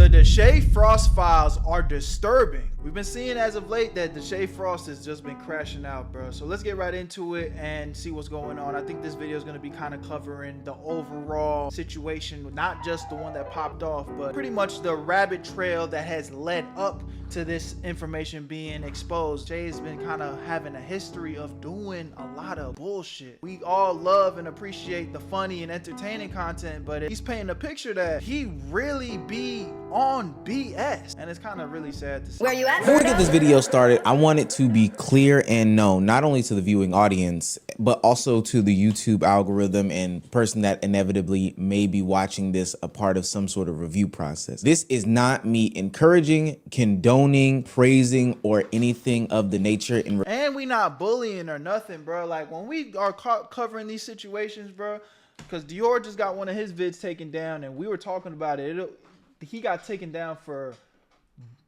The Deshae Frost files are disturbing. We've been seeing as of late that Deshae Frost has just been crashing out, bro. So let's get right into it and see what's going on. I think this video is going to be kind of covering the overall situation, not just the one that popped off, but pretty much the rabbit trail that has led up to this information being exposed. Jay has been kind of having a history of doing a lot of bullshit. We all love and appreciate the funny and entertaining content, but he's painting a picture that he really be on BS, and it's kind of really sad to see. Where you at? Before we get this video started, I want it to be clear and known, not only to the viewing audience, but also to the YouTube algorithm and person that inevitably may be watching this a part of some sort of review process. This is not me encouraging, condoning, praising, or anything of the nature. And we not bullying or nothing, bro. Like when we are covering these situations, bro, because Dior just got one of his vids taken down, and we were talking about it. He got taken down for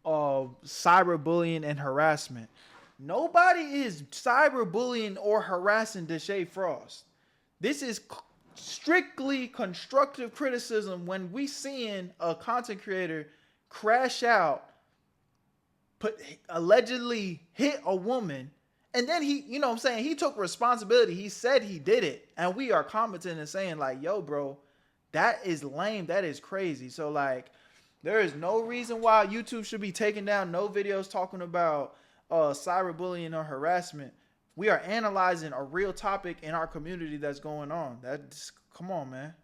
cyberbullying and harassment. Nobody is cyberbullying or harassing Deshae Frost. This is strictly constructive criticism when we seeing a content creator crash out, allegedly hit a woman, and then he, you know what I'm saying, he took responsibility. He said he did it, and we are commenting and saying like, yo, bro, that is lame. That is crazy. So like, there is no reason why YouTube should be taking down no videos talking about cyberbullying or harassment. We are analyzing a real topic in our community that's going on. That's, come on, man.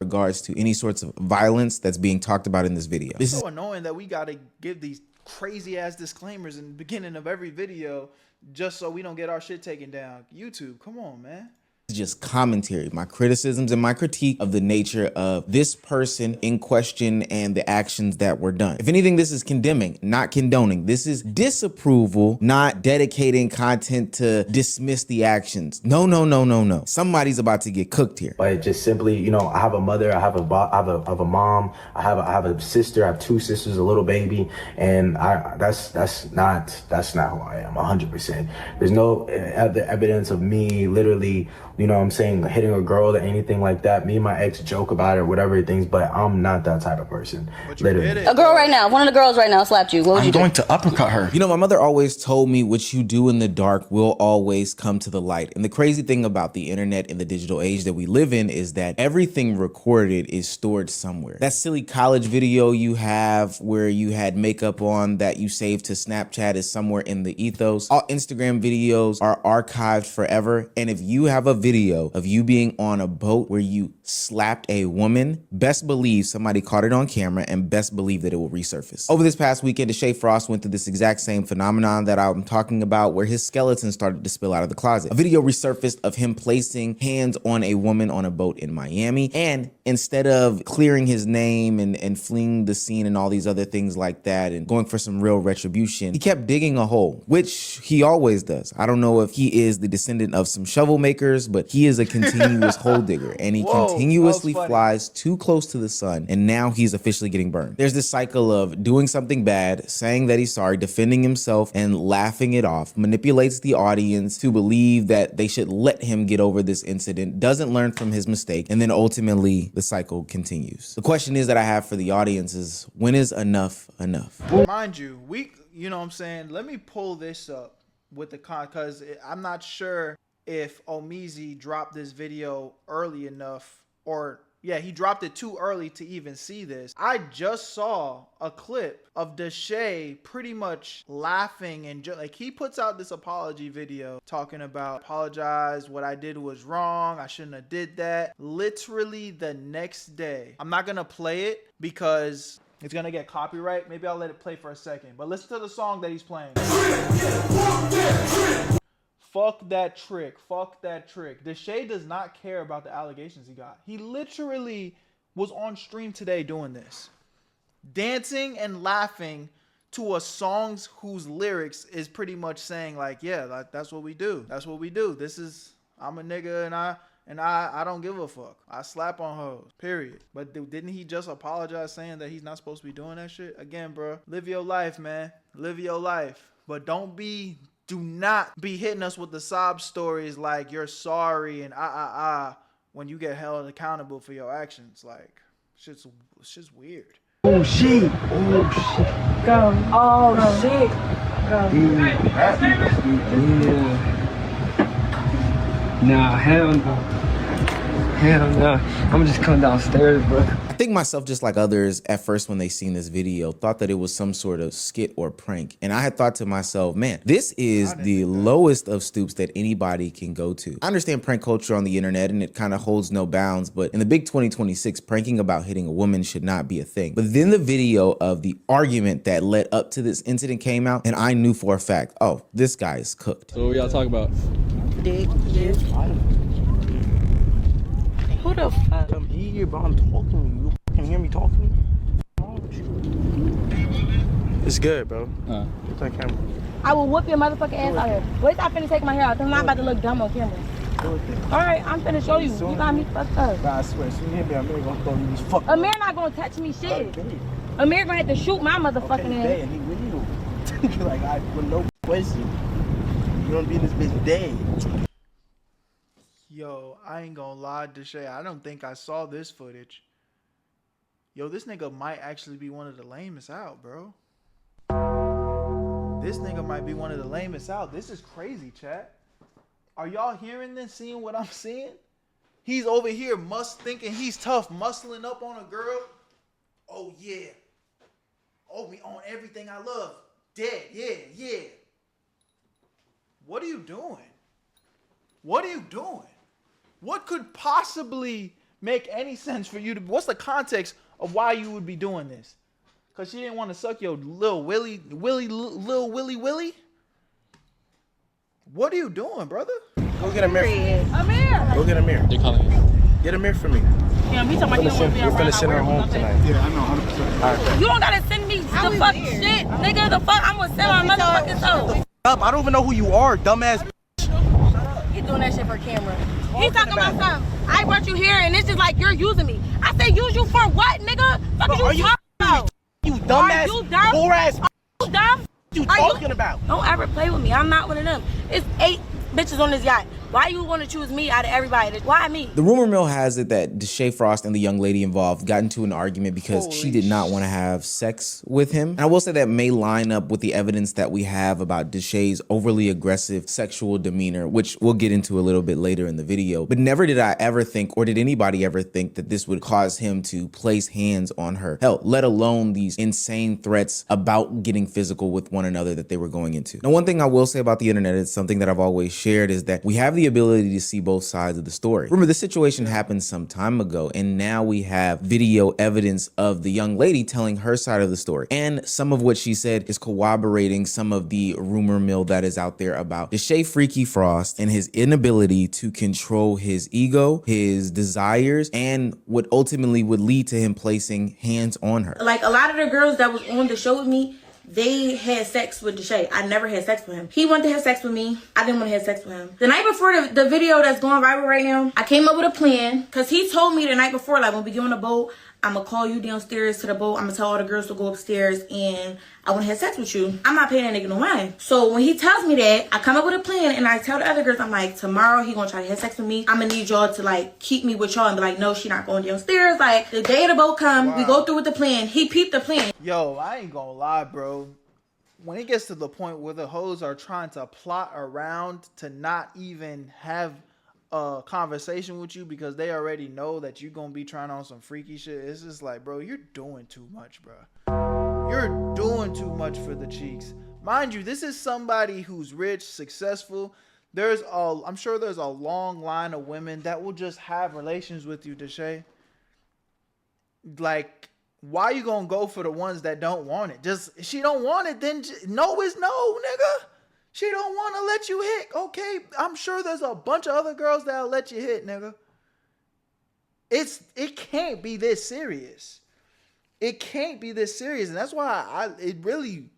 Regards to any sorts of violence that's being talked about in this video. It's so annoying that we got to give these crazy ass disclaimers in the beginning of every video just so we don't get our shit taken down. YouTube, come on, man. Just commentary, my criticisms and my critique of the nature of this person in question and the actions that were done. If anything, this is condemning, not condoning. This is disapproval, not dedicating content to dismiss the actions. No, no, no, no, no. Somebody's about to get cooked here. But just simply, you know, I have a mother, I have a mom, I have a sister, I have two sisters, a little baby, and that's not who I am. 100%. There's no evidence of me literally, you know what I'm saying, hitting a girl or anything like that. Me and my ex joke about it or whatever things, but I'm not that type of person. Literally. A girl right now, one of the girls right now slapped you. What would you do? I'm going to uppercut her. You know, my mother always told me what you do in the dark will always come to the light. And the crazy thing about the internet and the digital age that we live in is that everything recorded is stored somewhere. That silly college video you have where you had makeup on that you saved to Snapchat is somewhere in the ethos. All Instagram videos are archived forever. And if you have a video of you being on a boat where you slapped a woman, best believe somebody caught it on camera and best believe that it will resurface. Over this past weekend, Deshae Frost went through this exact same phenomenon that I'm talking about, where his skeleton started to spill out of the closet. A video resurfaced of him placing hands on a woman on a boat in Miami, and instead of clearing his name and fleeing the scene and all these other things like that and going for some real retribution, he kept digging a hole, which he always does. I don't know if he is the descendant of some shovel makers, but he is a continuous hole digger, and he continuously flies too close to the sun, and now he's officially getting burned. There's this cycle of doing something bad, saying that he's sorry, defending himself, and laughing it off, manipulates the audience to believe that they should let him get over this incident, doesn't learn from his mistake, and then ultimately the cycle continues. The question is that I have for the audience is, when is enough enough? Mind you, you know what I'm saying, let me pull this up with the because I'm not sure if Omizi dropped this video early enough, or yeah, he dropped it too early to even see this. I just saw a clip of Deshae pretty much laughing and like he puts out this apology video talking about, apologize, what I did was wrong, I shouldn't have did that. Literally the next day. I'm not gonna play it because it's gonna get copyright. Maybe I'll let it play for a second, but listen to the song that he's playing. Fuck that trick. Fuck that trick. Deshae does not care about the allegations he got. He literally was on stream today doing this. Dancing and laughing to a song whose lyrics is pretty much saying like, yeah, that's what we do. That's what we do. This is, I'm a nigga and I don't give a fuck. I slap on hoes, period. But didn't he just apologize saying that he's not supposed to be doing that shit? Again, bro, live your life, man. Live your life. But do not be hitting us with the sob stories like you're sorry and when you get held accountable for your actions. Like, shit's weird. Oh shit. Oh shit. Go. Oh shit. Go. Yeah. Nah, hell no. Hell no. I'm just coming downstairs, bro. I think myself, just like others at first when they seen this video, thought that it was some sort of skit or prank. And I had thought to myself, man, this is the lowest of stoops that anybody can go to. I understand prank culture on the internet and it kind of holds no bounds, but in the big 2026, pranking about hitting a woman should not be a thing. But then the video of the argument that led up to this incident came out and I knew for a fact, oh, this guy is cooked. So what y'all talk about? Dick. Yeah. Who the fuck? I'm here, bro. I'm talking to you. You can hear me talking to you? It's good, bro. It's on camera. I will whoop your motherfucking ass out here. Wait, I'm finna take my hair out. Cause I'm not about to look dumb on camera. Alright, I'm finna show you. You got me fucked up. Nah, I swear, soon as Amir gonna throw you these fucking. Amir not gonna touch me shit. Amir gonna have to shoot my motherfucking ass. He will. Like, with no question. You gonna be in this bitch dead. Yo, I ain't gonna lie, Deshae. I don't think I saw this footage. Yo, this nigga might actually be one of the lamest out, bro. This nigga might be one of the lamest out. This is crazy, chat. Are y'all hearing this, seeing what I'm seeing? He's over here thinking he's tough, muscling up on a girl. Oh, yeah. Oh, me on everything I love. Dead, yeah. What are you doing? What are you doing? What could possibly make any sense for you to... What's the context of why you would be doing this? Because she didn't want to suck your little willy? What are you doing, brother? Go get Amir. Amir! Go get Amir. They're calling you. Get Amir for me. Yeah, we talking about you don't want to be We're around. finna send her home tonight. Yeah, I know, 100%. All right, You don't gotta send me the fuck shit, nigga. The fuck? I'm gonna send my motherfucking soul. I don't even know who you are, dumbass. He doing that shit for camera. He talking about something. I brought you here and it's just like you're using me. I said use you for what, nigga? Fuck Bro, you talking about? You dumbass, Are you dumb? poor ass. You dumb? You Are talking about? Don't ever play with me. I'm not one of them. It's 8 bitches on this yacht. Why you want to choose me out of everybody? Why me? The rumor mill has it that Deshae Frost and the young lady involved got into an argument because she did not want to have sex with him. And I will say that may line up with the evidence that we have about Deshae's overly aggressive sexual demeanor, which we'll get into a little bit later in the video. But never did I ever think, or did anybody ever think, that this would cause him to place hands on her. Hell, let alone these insane threats about getting physical with one another that they were going into. Now, one thing I will say about the internet, it's something that I've always shared, is that we have the ability to see both sides of the story. Remember, this situation happened some time ago, and now we have video evidence of the young lady telling her side of the story. And some of what she said is corroborating some of the rumor mill that is out there about Deshae Freaky Frost and his inability to control his ego, his desires, and what ultimately would lead to him placing hands on her. Like a lot of the girls that was on the show with me, they had sex with Deshae. I never had sex with him. He wanted to have sex with me. I didn't want to have sex with him. The night before the video that's going viral right now, I came up with a plan because he told me the night before, like, when we get on the boat, I'm going to call you downstairs to the boat. I'm going to tell all the girls to go upstairs and I want to have sex with you. I'm not paying that nigga no mind. So when he tells me that, I come up with a plan and I tell the other girls, I'm like, tomorrow he going to try to have sex with me. I'm going to need y'all to, like, keep me with y'all and be like, no, she not going downstairs. Like, the day of the boat come, we go through with the plan. He peeped the plan. Yo, I ain't gonna lie, bro. When it gets to the point where the hoes are trying to plot around to not even have a conversation with you because they already know that you're gonna be trying on some freaky shit, it's just like, bro, you're doing too much, bro. You're doing too much for the cheeks. Mind you, this is somebody who's rich, successful. I'm sure there's a long line of women that will just have relations with you, Deshae. Like, why you gonna go for the ones that don't want it? Just, she don't want it, then no is no, nigga. She don't want to let you hit. Okay, I'm sure there's a bunch of other girls that'll let you hit, nigga. It can't be this serious. It can't be this serious, and that's why it really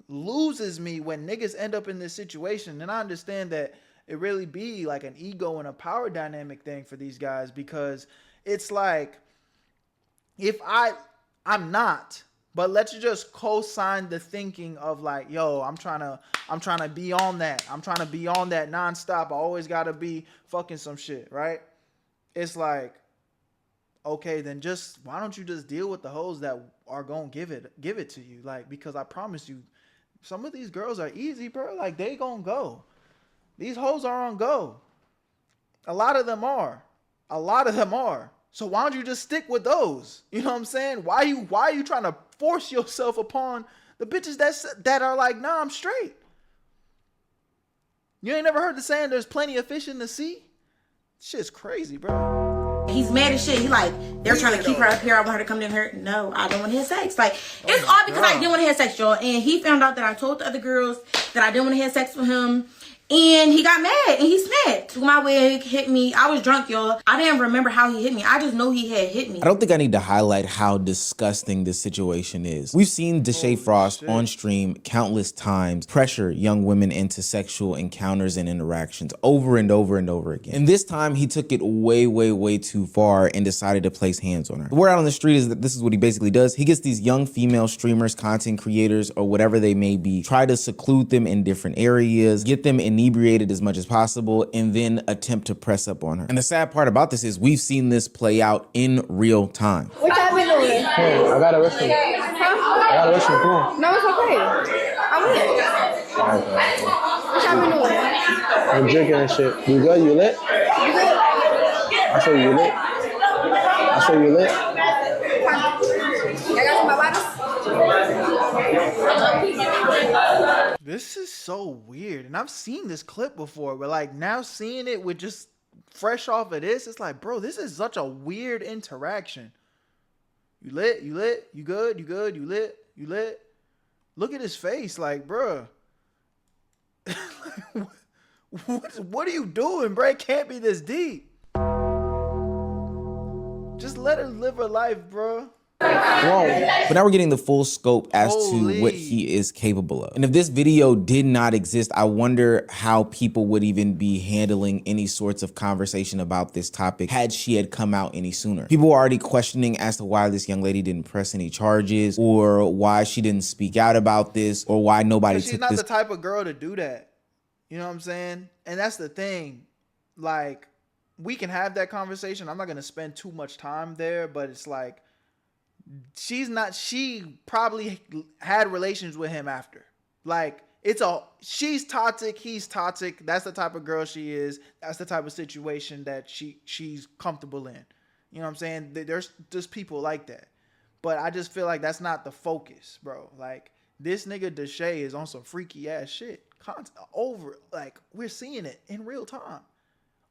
loses me when niggas end up in this situation. And I understand that it really be like an ego and a power dynamic thing for these guys, because it's like, if I'm not, but let's just co-sign the thinking of like, yo, I'm trying to be on that. I'm trying to be on that nonstop. I always gotta be fucking some shit, right? It's like, okay, then why don't you just deal with the hoes that are gonna give it to you. Like, because I promise you, some of these girls are easy, bro. Like, they gonna go. These hoes are on go. A lot of them are. So why don't you just stick with those? You know what I'm saying? Why are you trying to force yourself upon the bitches that are like, nah, I'm straight? You ain't never heard the saying, there's plenty of fish in the sea? Shit's crazy, bro. He's mad as shit. He like, they're trying to keep her up here. I want her to come down here. No, I don't want to have sex. Like, it's all because I didn't want to have sex, y'all. And he found out that I told the other girls that I didn't want to have sex with him. And he got mad and he snapped. Took my wig, hit me. I was drunk, y'all. I didn't remember how he hit me. I just know he had hit me. I don't think I need to highlight how disgusting this situation is. We've seen Deshae Frost on stream countless times pressure young women into sexual encounters and interactions over and over and over again. And this time he took it way, way, way too far and decided to place hands on her. The word out on the street is that this is what he basically does. He gets these young female streamers, content creators, or whatever they may be, try to seclude them in different areas, get them inebriated as much as possible, and then attempt to press up on her. And the sad part about this is we've seen this play out in real time. What y'all been doing? I got a restroom. Huh? I got a restroom. Come on. No, it's okay. I'm lit. What y'all been doing? I'm drinking and shit. You good? You lit? You good? I saw you lit. I saw you lit. Y'all got some bottles? This is so weird. And I've seen this clip before, but like now seeing it with just fresh off of this, it's like, bro, this is such a weird interaction. You lit? You lit? You good? You good? You lit? You lit? Look at his face, like, bro. What are you doing, bro? It can't be this deep. Just let her live her life, bro. But now we're getting the full scope as to what he is capable of. And if this video did not exist, I wonder how people would even be handling any sorts of conversation about this topic had she had come out any sooner. People were already questioning as to why this young lady didn't press any charges, or why she didn't speak out about this, or why nobody took this. She's not the type of girl to do that. You know what I'm saying? And that's the thing. Like, we can have that conversation. I'm not going to spend too much time there, but it's like, she probably had relations with him after. Like, she's toxic, he's toxic. That's the type of girl she is. That's the type of situation that she's comfortable in. You know what I'm saying? There's just people like that. But I just feel like that's not the focus, bro. Like, this nigga Deshae is on some freaky ass shit. Like, we're seeing it in real time.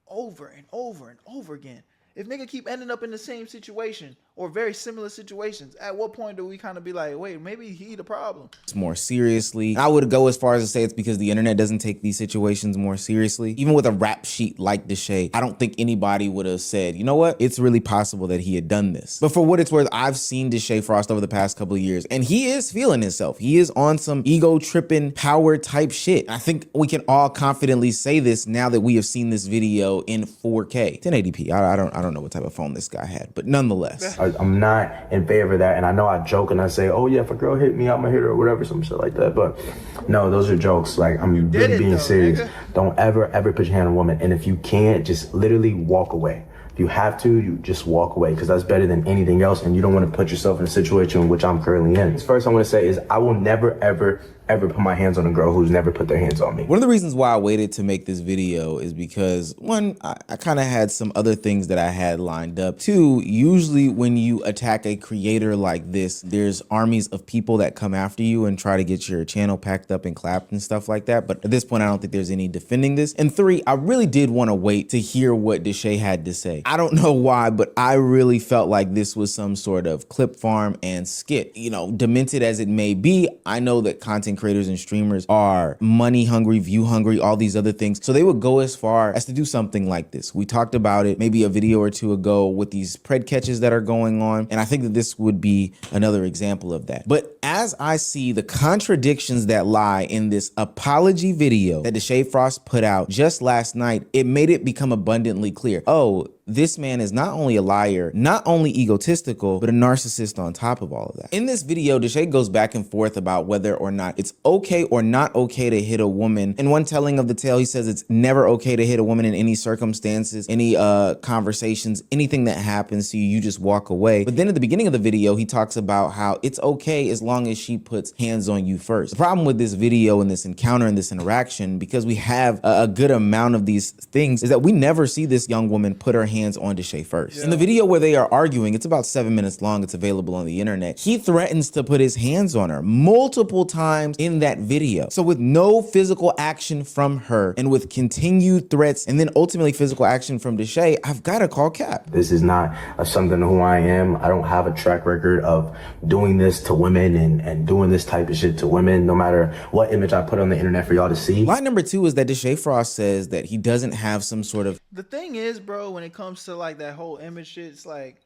Over and over and over again. If nigga keep ending up in the same situation or very similar situations, at what point do we kind of be like, wait, maybe he the problem? More seriously. I would go as far as to say it's because the internet doesn't take these situations more seriously. Even with a rap sheet like Deshae, I don't think anybody would have said, you know what? It's really possible that he had done this. But for what it's worth, I've seen Deshae Frost over the past couple of years, and he is feeling himself. He is on some ego tripping power type shit. I think we can all confidently say this now that we have seen this video in 4K, 1080p. I don't know what type of phone this guy had, but nonetheless. I'm not in favor of that, and I know I joke and I say, oh yeah, if a girl hit me, I'm gonna hit her or whatever, some shit like that, but no, those are jokes. Like, I'm really being serious. Nigga. Don't ever put your hand on a woman, and if you can't, just literally walk away. If you have to, you just walk away, because that's better than anything else, and you don't want to put yourself in a situation in which I'm currently in. First, I want to say is I will never, ever put my hands on a girl who's never put their hands on me. One of the reasons why I waited to make this video is because, one, I kind of had some other things that I had lined up. Two, usually when you attack a creator like this, there's armies of people that come after you and try to get your channel packed up and clapped and stuff like that. But at this point, I don't think there's any defending this. And three, I really did want to wait to hear what Deshae had to say. I don't know why, but I really felt like this was some sort of clip farm and skit. You know, demented as it may be, I know that content creators and streamers are money hungry, view hungry, all these other things. So they would go as far as to do something like this. We talked about it maybe a video or two ago with these pred catches that are going on. And I think that this would be another example of that. But as I see the contradictions that lie in this apology video that Deshae Frost put out just last night, it made it become abundantly clear. Oh, this man is not only a liar, not only egotistical, but a narcissist on top of all of that. In this video, Deshae goes back and forth about whether or not it's okay or not okay to hit a woman. In one telling of the tale, he says it's never okay to hit a woman in any circumstances, any conversations, anything that happens to you, you just walk away. But then at the beginning of the video, he talks about how it's okay as long as she puts hands on you first. The problem with this video and this encounter and this interaction, because we have a good amount of these things, is that we never see this young woman put her hands on Deshae first. In the video where they are arguing, it's about 7 minutes long, it's available on the internet, he threatens to put his hands on her multiple times in that video. So with no physical action from her and with continued threats and then ultimately physical action from Deshae, I've got to call cap. This is not something who I am. I don't have a track record of doing this to women and doing this type of shit to women, no matter what image I put on the internet for y'all to see. Line number 2 is that Deshae Frost says that he doesn't have some sort of... The thing is, bro, when it comes to like that whole image shit, it's like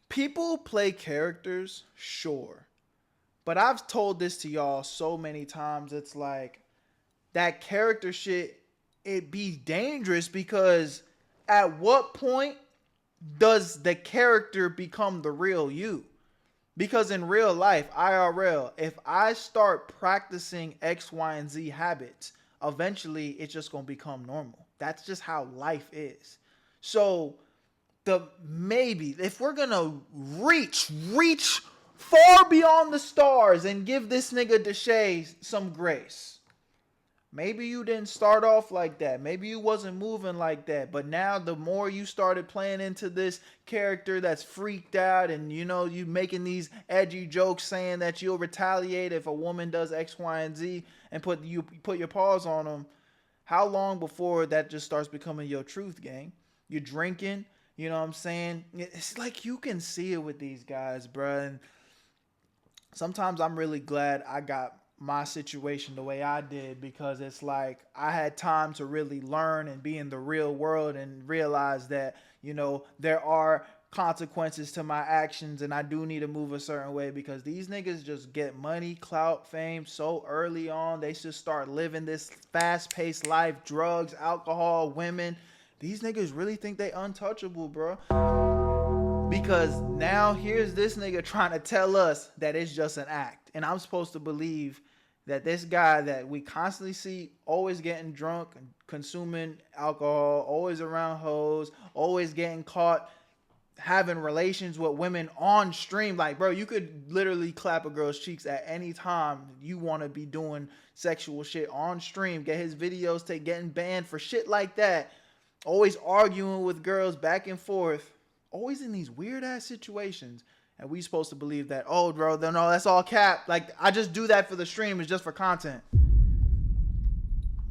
people play characters, sure. But I've told this to y'all so many times. It's like that character shit, it be dangerous because at what point does the character become the real you? Because in real life, IRL, if I start practicing X, Y, and Z habits, eventually it's just going to become normal. That's just how life is. So maybe if we're going to reach far beyond the stars and give this nigga Deshae some grace. Maybe you didn't start off like that. Maybe you wasn't moving like that. But now the more you started playing into this character that's freaked out and, you know, you making these edgy jokes saying that you'll retaliate if a woman does X, Y, and Z and put your paws on them. How long before that just starts becoming your truth, gang? You're drinking, you know what I'm saying? It's like you can see it with these guys, bruh. And sometimes I'm really glad I got my situation the way I did, because it's like I had time to really learn and be in the real world and realize that, you know, there are consequences to my actions and I do need to move a certain way, because these niggas just get money, clout, fame so early on. They just start living this fast-paced life, drugs, alcohol, women. These niggas really think they untouchable, bro. Because now here's this nigga trying to tell us that it's just an act. And I'm supposed to believe that this guy that we constantly see always getting drunk, consuming alcohol, always around hoes, always getting caught having relations with women on stream. Like, bro, you could literally clap a girl's cheeks at any time you want to be doing sexual shit on stream. Get his videos getting banned for shit like that. Always arguing with girls back and forth. Always in these weird ass situations. And we supposed to believe that, oh, bro, no, that's all cap. Like, I just do that for the stream. It's just for content.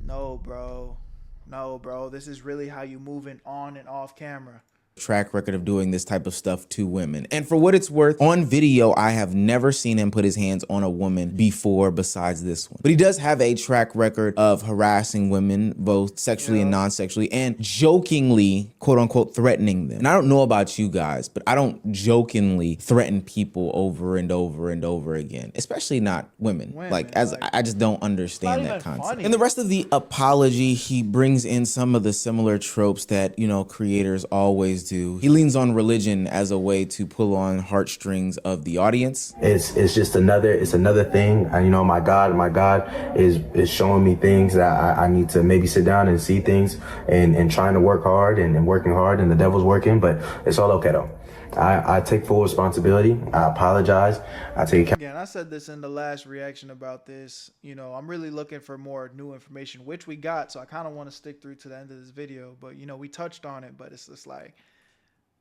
No, bro. No, bro. This is really how you moving on and off camera. Track record of doing this type of stuff to women. And for what it's worth, on video, I have never seen him put his hands on a woman before besides this one. But he does have a track record of harassing women, both sexually and non-sexually, and jokingly, quote unquote, threatening them. And I don't know about you guys, but I don't jokingly threaten people over and over and over again, especially not women. I just don't understand that concept. Funny. In the rest of the apology, he brings in some of the similar tropes that, you know, creators always do. He leans on religion as a way to pull on heartstrings of the audience. It's just another thing. And, you know, my God is showing me things that I need to maybe sit down and see things and trying to work hard and working hard, and the devil's working, but it's all okay though. I take full responsibility. I apologize. I take account. Again, I said this in the last reaction about this. You know, I'm really looking for more new information, which we got. So I kind of want to stick through to the end of this video. But, you know, we touched on it, but it's just like,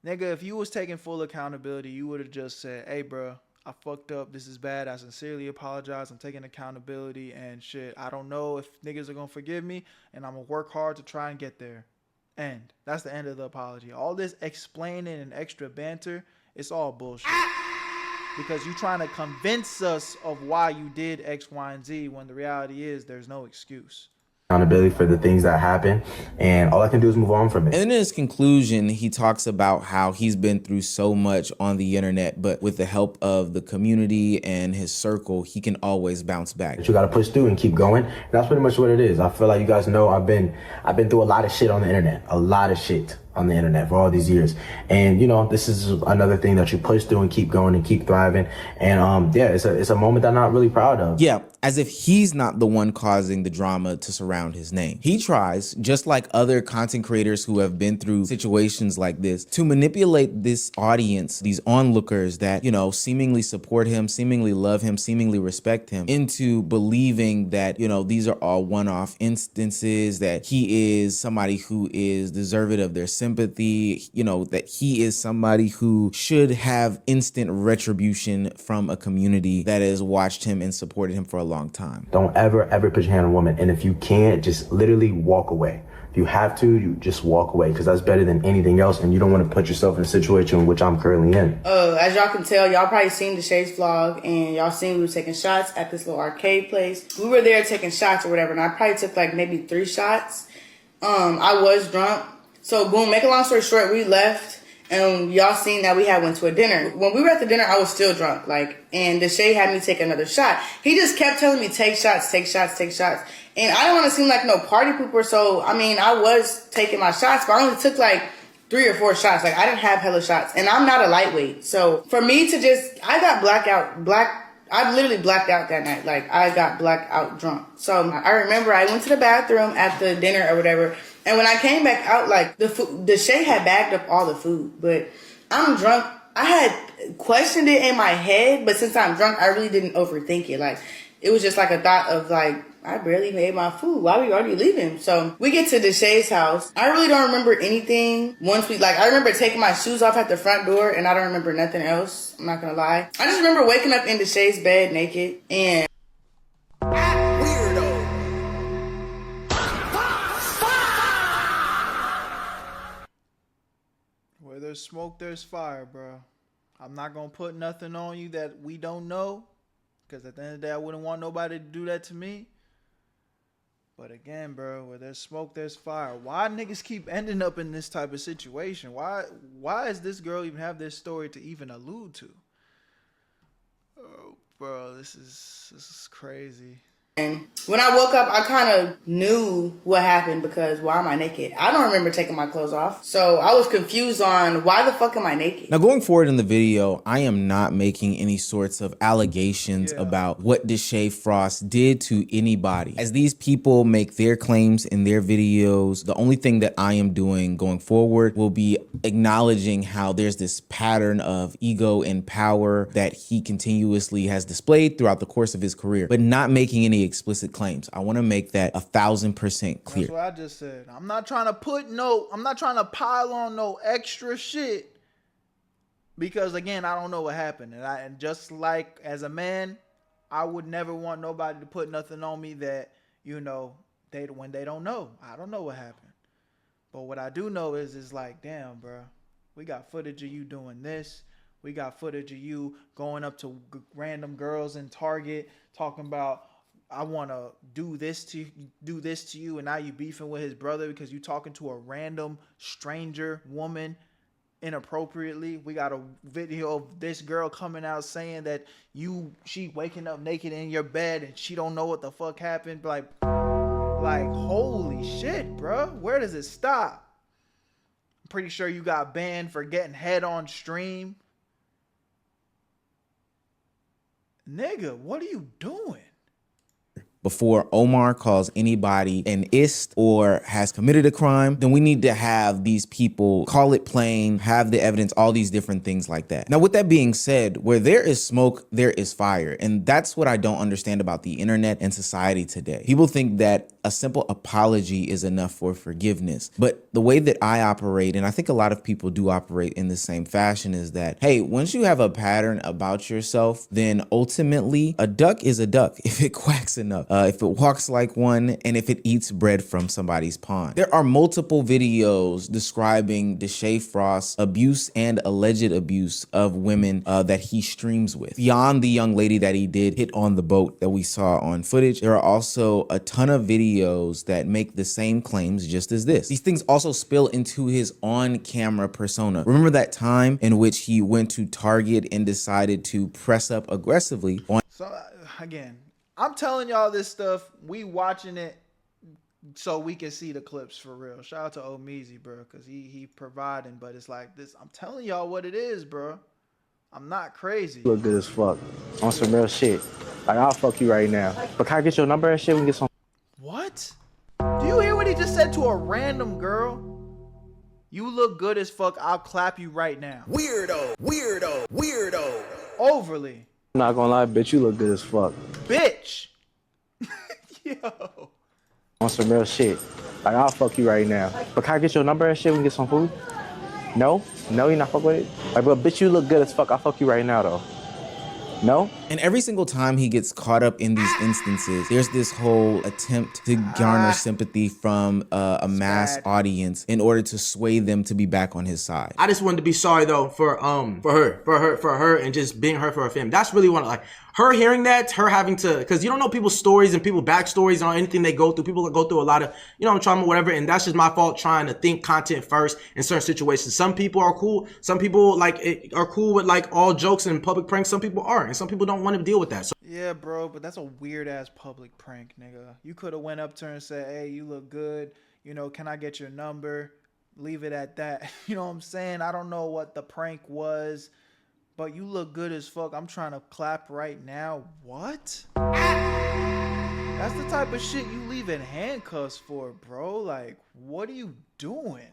nigga, if you was taking full accountability, you would have just said, hey, bro, I fucked up. This is bad. I sincerely apologize. I'm taking accountability and shit. I don't know if niggas are going to forgive me, and I'm going to work hard to try and get there. End. That's the end of the apology. All this explaining and extra banter, it's all bullshit. Because you're trying to convince us of why you did X, Y, and Z, when the reality is there's no excuse. Accountability for the things that happen, and all I can do is move on from it. And in his conclusion, he talks about how he's been through so much on the internet, but with the help of the community and his circle, he can always bounce back. You got to push through and keep going. And that's pretty much what it is. I feel like you guys know I've been through a lot of shit on the internet, a lot of shit. on the internet for all these years. And, you know, this is another thing that you push through and keep going and keep thriving. And yeah, it's a moment that I'm not really proud of. Yeah, as if he's not the one causing the drama to surround his name. He tries, just like other content creators who have been through situations like this, to manipulate this audience, these onlookers that, you know, seemingly support him, seemingly love him, seemingly respect him, into believing that, you know, these are all one-off instances, that he is somebody who is deserving of their sympathy, you know, that he is somebody who should have instant retribution from a community that has watched him and supported him for a long time. Don't ever put your hand on a woman. And if you can't, just literally walk away. If you have to, you just walk away, because that's better than anything else. And you don't want to put yourself in a situation in which I'm currently in. As y'all can tell, y'all probably seen Deshae's vlog, and y'all seen we were taking shots at this little arcade place. We were there taking shots or whatever, and I probably took like maybe 3 shots. I was drunk. So boom, make a long story short, we left. And y'all seen that we had went to a dinner. When we were at the dinner, I was still drunk. And Deshae had me take another shot. He just kept telling me, take shots, take shots, take shots. And I didn't want to seem like no party pooper. So, I mean, I was taking my shots, but I only took like 3 or 4 shots. I didn't have hella shots. And I'm not a lightweight. So for me to just, I literally blacked out that night. I got blackout drunk. So I remember I went to the bathroom at the dinner or whatever. And when I came back out, Deshae had bagged up all the food, but I'm drunk. I had questioned it in my head, but since I'm drunk, I really didn't overthink it. It was just like a thought of I barely made my food. Why are we already leaving? So we get to Deshae's house. I really don't remember anything. I remember taking my shoes off at the front door, and I don't remember nothing else. I'm not gonna lie. I just remember waking up in Deshae's bed naked and. Where there's smoke, there's fire, bro. I'm not gonna put nothing on you that we don't know, because at the end of the day, I wouldn't want nobody to do that to me. But again, bro, where there's smoke, there's fire. Why niggas keep ending up in this type of situation? Why does this girl even have this story to even allude to? Oh, bro, this is crazy. And when I woke up, I kind of knew what happened, because why am I naked? I don't remember taking my clothes off. So I was confused on why the fuck am I naked? Now, going forward in the video, I am not making any sorts of allegations about what Deshae Frost did to anybody. As these people make their claims in their videos, the only thing that I am doing going forward will be acknowledging how there's this pattern of ego and power that he continuously has displayed throughout the course of his career, but not making any explicit claims. I want to make that 1000% clear. That's what I just said. I'm not trying to pile on no extra shit, because again, I don't know what happened. And just like as a man, I would never want nobody to put nothing on me that, you know, when they don't know. I don't know what happened. But what I do know is damn, bro, we got footage of you doing this. We got footage of you going up to random girls in Target talking about, I want to do this to you, and now you beefing with his brother because you talking to a random stranger woman inappropriately. We got a video of this girl coming out saying that she waking up naked in your bed and she don't know what the fuck happened. Like holy shit, bro. Where does it stop? I'm pretty sure you got banned for getting head on stream. Nigga, what are you doing? Before Omar calls anybody an ist or has committed a crime, then we need to have these people call it plain, have the evidence, all these different things like that. Now, with that being said, where there is smoke, there is fire. And that's what I don't understand about the internet and society today. People think that a simple apology is enough for forgiveness. But the way that I operate, and I think a lot of people do operate in the same fashion, is that, hey, once you have a pattern about yourself, then ultimately a duck is a duck if it quacks enough. If it walks like one, and if it eats bread from somebody's pond. There are multiple videos describing Deshae Frost's abuse and alleged abuse of women that he streams with. Beyond the young lady that he did hit on the boat that we saw on footage, there are also a ton of videos that make the same claims just as this. These things also spill into his on-camera persona. Remember that time in which he went to Target and decided to press up aggressively on... So again, I'm telling y'all this stuff, we watching it so we can see the clips for real. Shout out to Omeezy, bro, because he providing, but it's like this. I'm telling y'all what it is, bro. I'm not crazy. You look good as fuck. On some real shit. Like, I'll fuck you right now. But can I get your number and shit? We can get some. What? Do you hear what he just said to a random girl? You look good as fuck. I'll clap you right now. Weirdo, weirdo, weirdo. Overly. I'm not gonna lie, bitch, you look good as fuck. Bitch. Yo. On some real shit. Like, I'll fuck you right now. But can I get your number and shit? We can get some food? No? No, you not fuck with it? Like, but bitch, you look good as fuck. I'll fuck you right now, though. No? And every single time he gets caught up in these instances, there's this whole attempt to garner sympathy from a mass audience in order to sway them to be back on his side. I just wanted to be sorry though for her and just being her for her family. That's really one, like, her hearing that, her having to, because you don't know people's stories and people's backstories on anything they go through. People go through a lot of, trauma, whatever, and that's just my fault trying to think content first in certain situations. Some people are cool. Some people are cool with like all jokes and public pranks. Some people aren't, and some people don't want to deal with that. So yeah, bro, but that's a weird ass public prank, nigga. You could have went up to her and said, "Hey, you look good. Can I get your number?" Leave it at that. You know what I'm saying? I don't know what the prank was. But you look good as fuck. I'm trying to clap right now. What? That's the type of shit you leave in handcuffs for, bro. Like, what are you doing?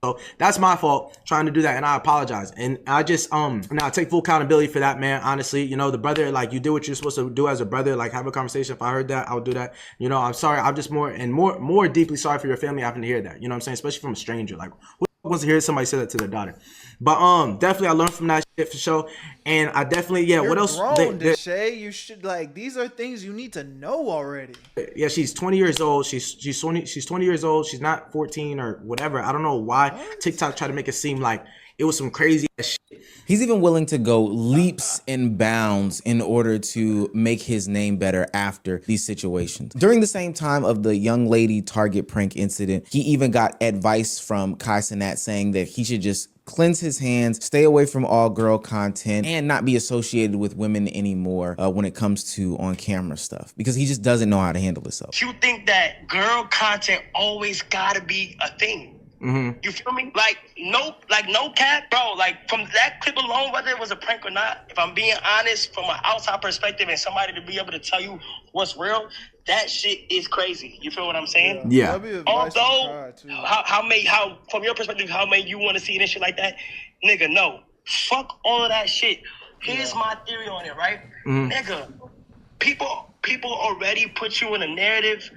So that's my fault trying to do that, and I apologize. And I just now I take full accountability for that, man. Honestly, the brother, like, you do what you're supposed to do as a brother, like have a conversation. If I heard that, I would do that. I'm sorry. I'm just more deeply sorry for your family having to hear that. You know what I'm saying? Especially from a stranger. Like, who wants to hear somebody say that to their daughter? But definitely I learned from that shit for sure. And I definitely, You're what else? Grown, Deshae. You should, like, these are things you need to know already. Yeah, she's 20 years old. She's 20 years old. She's not 14 or whatever. I don't know why TikTok tried to make it seem like it was some crazy ass shit. He's even willing to go leaps and bounds in order to make his name better after these situations. During the same time of the young lady Target prank incident, he even got advice from Kai Cenat saying that he should just cleanse his hands, stay away from all girl content, and not be associated with women anymore when it comes to on-camera stuff, because he just doesn't know how to handle himself. You think that girl content always gotta be a thing? Mm-hmm. You feel me? Like no cap, bro. Like, from that clip alone, whether it was a prank or not, if I'm being honest, from an outside perspective and somebody to be able to tell you what's real, that shit is crazy. You feel what I'm saying? Yeah. Although, how from your perspective, how may you want to see it and shit like that, nigga? No, fuck all of that shit. Here's my theory on it, right, nigga? People already put you in a narrative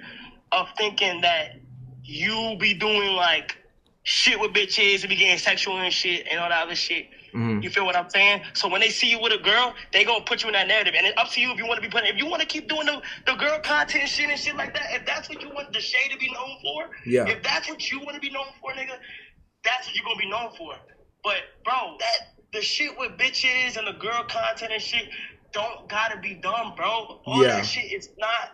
of thinking that you be doing like shit with bitches and be getting sexual and shit and all that other shit. You feel what I'm saying? So when they see you with a girl, they gonna put you in that narrative, and it's up to you if you want to be putting. If you want to keep doing the girl content shit and shit like that, if that's what you want Deshae to be known for, if that's what you want to be known for, nigga, that's what you gonna be known for. But bro, the shit with bitches and the girl content and shit don't gotta be done, bro. All that shit is not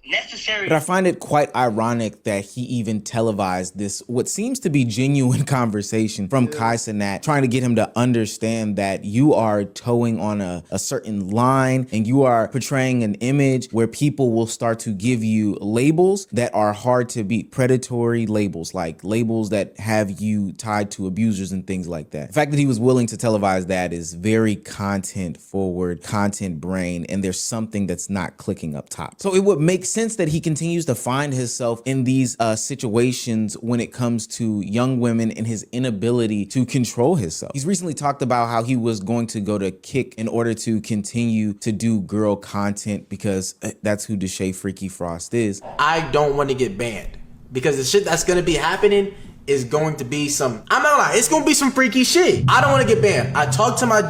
necessary. But I find it quite ironic that he even televised this, what seems to be genuine conversation from Kai Cenat, trying to get him to understand that you are towing on a certain line and you are portraying an image where people will start to give you labels that are hard to beat, predatory labels, like labels that have you tied to abusers and things like that. The fact that he was willing to televise that is very content forward, content brain, and there's something that's not clicking up top. So it would make sense that he continues to find himself in these situations when it comes to young women and his inability to control himself. He's recently talked about how he was going to go to Kick in order to continue to do girl content because that's who Deshae Freaky Frost is. I don't want to get banned because the shit that's going to be happening is going to be some, I'm not lying, it's going to be some freaky shit. I don't want to get banned. I talked to my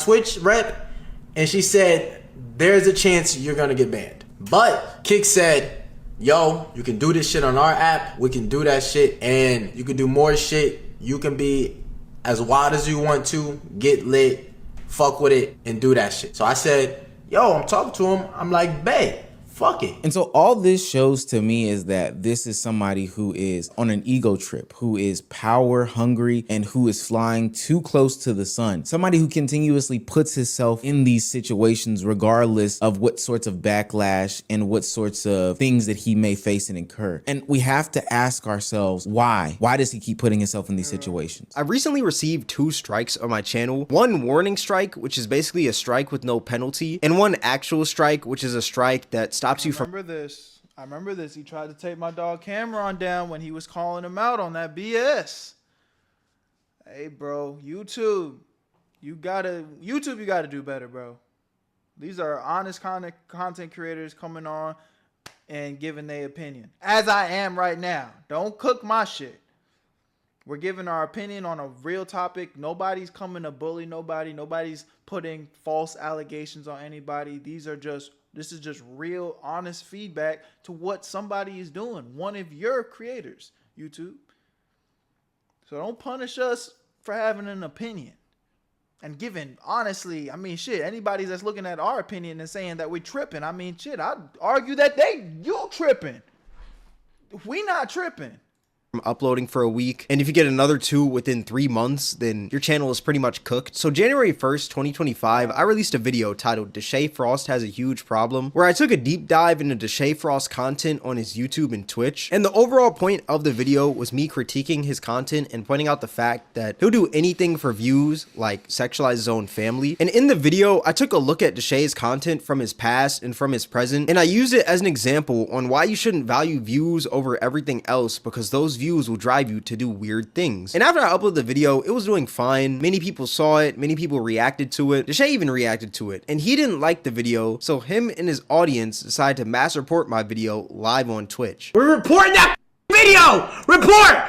Twitch rep, and she said, there's a chance you're gonna get banned. But Kick said, yo, you can do this shit on our app. We can do that shit, and you can do more shit. You can be as wild as you want to, get lit, fuck with it, and do that shit. So I said, yo, I'm talking to him. I'm like, bae, Fuck it. And so all this shows to me is that this is somebody who is on an ego trip, who is power hungry, and who is flying too close to the sun. Somebody who continuously puts himself in these situations regardless of what sorts of backlash and what sorts of things that he may face and incur. And we have to ask ourselves, why? Why does he keep putting himself in these situations? I've recently received 2 strikes on my channel. One warning strike, which is basically a strike with no penalty, and one actual strike, which is a strike that stops you from... I remember this. He tried to take my dog Cameron down when he was calling him out on that BS. Hey, bro, YouTube, you gotta do better, bro. These are honest content creators coming on and giving their opinion, as I am right now. Don't cook my shit. We're giving our opinion on a real topic. Nobody's coming to bully nobody. Nobody's putting false allegations on anybody. This is just real, honest feedback to what somebody is doing. One of your creators, YouTube. So don't punish us for having an opinion. And giving, honestly, I mean, shit, anybody that's looking at our opinion and saying that we're tripping, I mean, shit, I'd argue that you tripping. We not tripping. Uploading for a week, and if you get another 2 within 3 months, then your channel is pretty much cooked. So January 1st, 2025, I released a video titled Deshae Frost Has a Huge Problem, where I took a deep dive into Deshae Frost content on his YouTube and Twitch. And the overall point of the video was me critiquing his content and pointing out the fact that he'll do anything for views, like sexualize his own family. And in the video, I took a look at Deshae's content from his past and from his present, and I used it as an example on why you shouldn't value views over everything else, because those views will drive you to do weird things. And after I uploaded the video, it was doing fine. Many people saw it. Many people reacted to it. Deshae even reacted to it. And he didn't like the video, so him and his audience decided to mass report my video live on Twitch. We're reporting that video! Report!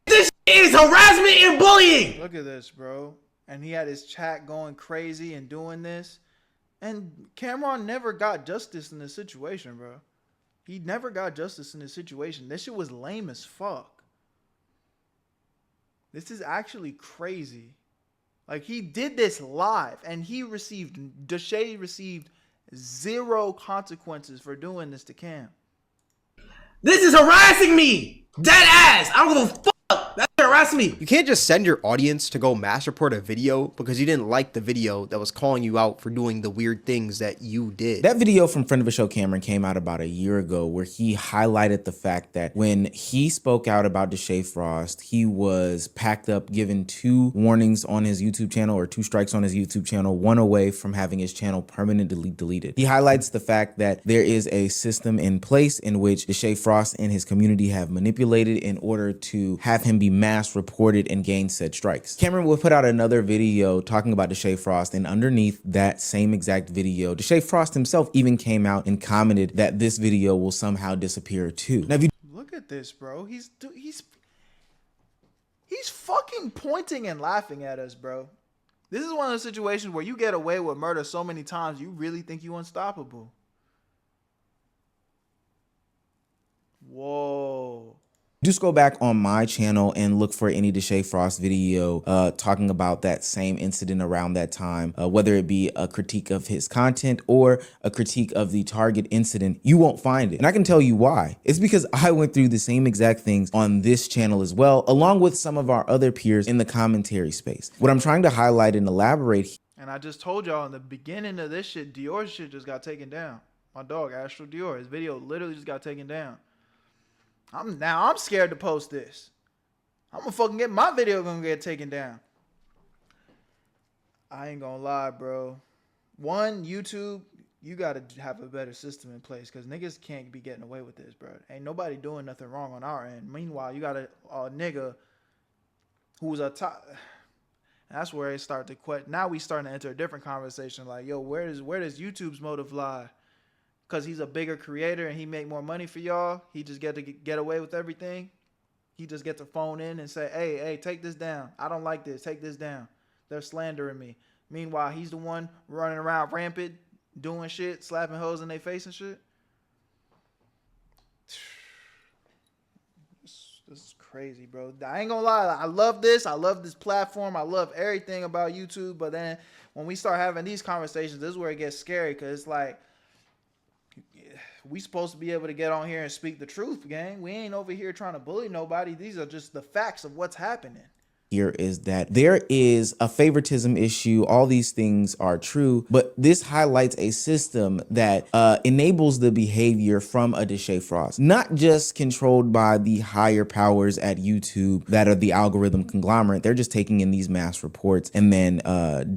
This is harassment and bullying! Look at this, bro. And he had his chat going crazy and doing this. And Cameron never got justice in this situation, bro. He never got justice in this situation. This shit was lame as fuck. This is actually crazy. Like, he did this live, and Deshae received 0 consequences for doing this to Cam. This is harassing me! Dead ass! I don't give a fuck! That's harassing me! You can't just send your audience to go mass report a video because you didn't like the video that was calling you out for doing the weird things that you did. That video from friend of the show Cameron came out about a year ago, where he highlighted the fact that when he spoke out about Deshae Frost, he was packed up, given 2 warnings on his YouTube channel, or 2 strikes on his YouTube channel, 1 away from having his channel permanently deleted. He highlights the fact that there is a system in place in which Deshae Frost and his community have manipulated in order to have him be mass reported and gain said strikes. Cameron will put out another video talking about Deshae Frost, and underneath that same exact video, Deshae Frost himself even came out and commented that this video will somehow disappear too. Now, if you look at this, bro. He's fucking pointing and laughing at us, bro. This is one of those situations where you get away with murder so many times, you really think you unstoppable. Whoa. just go back on my channel and look for any Deshae Frost video talking about that same incident around that time, whether it be a critique of his content or a critique of the Target incident, you won't find it. And I can tell you why. It's because I went through the same exact things on this channel as well, along with some of our other peers in the commentary space. What I'm trying to highlight and elaborate. And I just told y'all in the beginning of this shit, Dior's shit just got taken down. My dog, Astral Dior, his video literally just got taken down. I'm scared to post this. I'm gonna fucking get my video gonna get taken down. I ain't gonna lie, bro. One, YouTube, you gotta have a better system in place because niggas can't be getting away with this, bro. Ain't nobody doing nothing wrong on our end. Meanwhile, you got a nigga who's a top. That's where it started to quit. Now we starting to enter a different conversation. Like, yo, where does YouTube's motive lie? Because he's a bigger creator and he make more money for y'all. He just get to get away with everything. He just get to phone in and say, hey, take this down. I don't like this. Take this down. They're slandering me. Meanwhile, he's the one running around rampant, doing shit, slapping hoes in their face and shit. This is crazy, bro. I ain't gonna lie. I love this. I love this platform. I love everything about YouTube. But then when we start having these conversations, this is where it gets scary because it's like, we supposed to be able to get on here and speak the truth, gang. We ain't over here trying to bully nobody. These are just the facts of what's happening. Here is that there is a favoritism issue. All these things are true, but this highlights a system that enables the behavior from a Deshae Frost, not just controlled by the higher powers at YouTube that are the algorithm conglomerate. They're just taking in these mass reports and then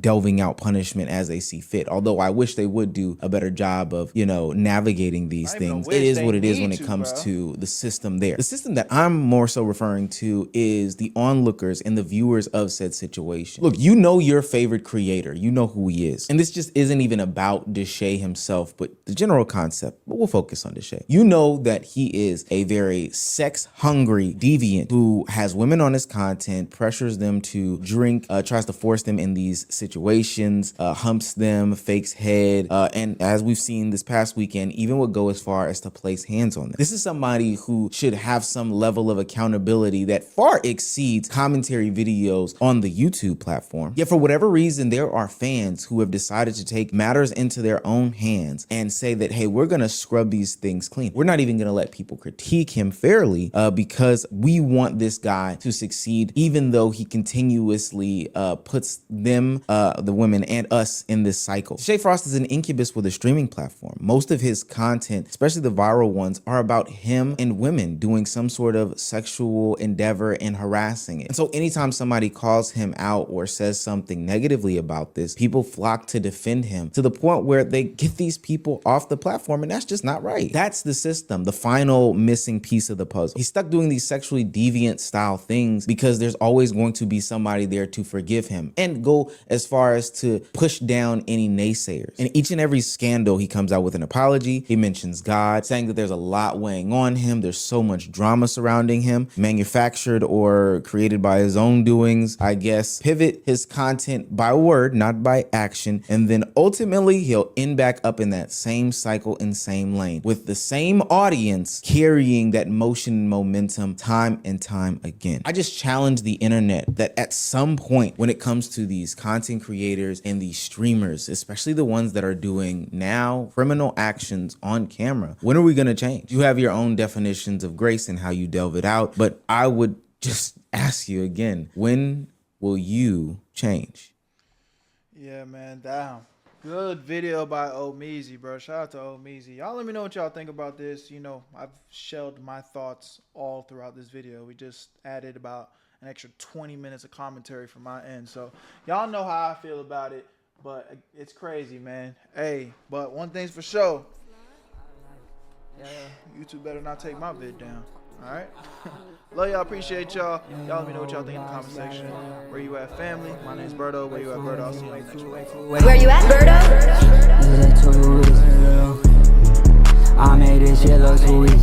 delving out punishment as they see fit. Although I wish they would do a better job of, you know, navigating these things. It is what it is when it comes to the system there. The system that I'm more so referring to is the onlookers and the viewers of said situation. Look, you know your favorite creator. You know who he is. And this just isn't even about Deshae himself, but the general concept. But we'll focus on Deshae. You know that he is a very sex-hungry deviant who has women on his content, pressures them to drink, tries to force them in these situations, humps them, fakes head, and as we've seen this past weekend, even would go as far as to place hands on them. This is somebody who should have some level of accountability that far exceeds commentary videos on the YouTube platform. Yet for whatever reason, there are fans who have decided to take matters into their own hands and say that, hey, we're gonna scrub these things clean. We're not even gonna let people critique him fairly because we want this guy to succeed, even though he continuously puts them, the women and us in this cycle. Deshae Frost is an incubus with a streaming platform. Most of his content, especially the viral ones, are about him and women doing some sort of sexual endeavor and harassing it. And so anytime somebody calls him out or says something negatively about this, people flock to defend him to the point where they get these people off the platform, and that's just not right. That's the system, the final missing piece of the puzzle. He's stuck doing these sexually deviant style things because there's always going to be somebody there to forgive him and go as far as to push down any naysayers. In each and every scandal, he comes out with an apology. He mentions God, saying that there's a lot weighing on him. There's so much drama surrounding him, manufactured or created by his own doings, I guess. Pivot his content by word, not by action, and then ultimately he'll end back up in that same cycle and same lane with the same audience carrying that motion and momentum time and time again. I just challenge the internet that at some point when it comes to these content creators and these streamers, especially the ones that are doing now criminal actions on camera, when are we going to change? You have your own definitions of grace and how you delve it out, but I would just ask you again, when will you change? Yeah, man, damn. Good video by Omeezy, bro. Shout out to Omeezy. Y'all let me know what y'all think about this. You know, I've shelled my thoughts all throughout this video. We just added about an extra 20 minutes of commentary from my end. So y'all know how I feel about it, but it's crazy, man. Hey, but one thing's for sure. YouTube better not take my vid down. All right. Love y'all. Appreciate y'all. Y'all let me know what y'all think in the comment section. Where you at, family? My name's Berto. Where you at, Berto? I'll see you on the next one. Where you at, Berto? I made this shit look too easy.